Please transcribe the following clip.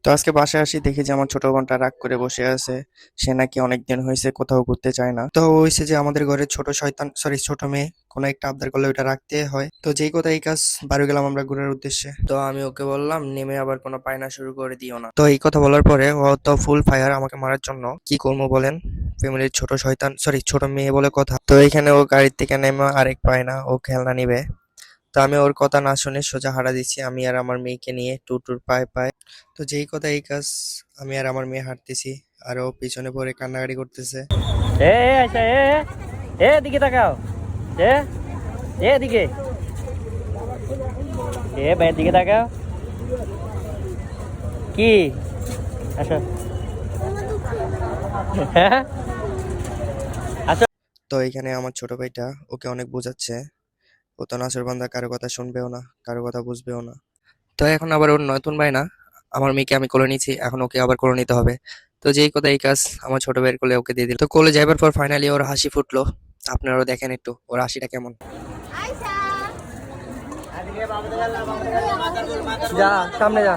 তো আজকে বাসায় আসি দেখি যে আমার ছোট বোনটা রাগ করে বসে আছে। সে নাকি অনেকদিন হয়েছে কোথাও ঘুরতে চায় না। তো হয়েছে যে আমাদের ঘরে ছোট শয়তান সরি ছোট মেয়ে কোনো একটা আবদার করলে ওটা রাখতে হয়। তো যেই কথা এই কাজ বাড়ি গেলাম আমরা ঘুরার উদ্দেশ্যে। তো আমি ওকে বললাম নেমে আবার কোনো পায়না শুরু করে দিও না। তো এই কথা বলার পরে ও তো ফুল ফায়ার আমাকে মারার জন্য। কি করবো বলেন, ফ্যামিলির ছোট শয়তান সরি ছোট মেয়ে বলে কথা। তো এখানে ও গাড়ির থেকে নেমে আরেক পায়না ও খেলনা নিবে। তো আমি ওর কথা না শুনে সোজা হাঁটা দিচ্ছি আমি আর আমার মেয়েকে নিয়ে টুর টুর পায়ে পায়ে। তো যেই কথা এই কাজ, আমি আর আমার মেয়ে হাঁটতেছি আর ও পিছনে পড়ে কান্নাকাটি করতেছে। আচ্ছা দিকে তাকাও। এ এদিকে ভাইয়ের দিকে তাকাও। কি আসো। হ্যাঁ আসো। তো এইখানে আমার ছোট ভাইটা ওকে অনেক বোঝাচ্ছে। ও তো নাছোড়বান্দা, কারো কথা শুনবেও না, কারো কথা বুঝবেও না। তো এখন আবার ওর নতুন ভাই না, আমার মেয়েকে আমি কোলে নিয়েছি, এখন ওকে আবার কোলে নিতে হবে। তো যেই কথা এই কাজ, আমার ছোট ভাইয়ের কোলে ওকে দিয়ে দিল। তো কোলে যাইবার পর ফাইনালি ওর হাসি ফুটলো। আপনারাও দেখেন একটু ওর হাসিটা কেমন। যা সামনে যা।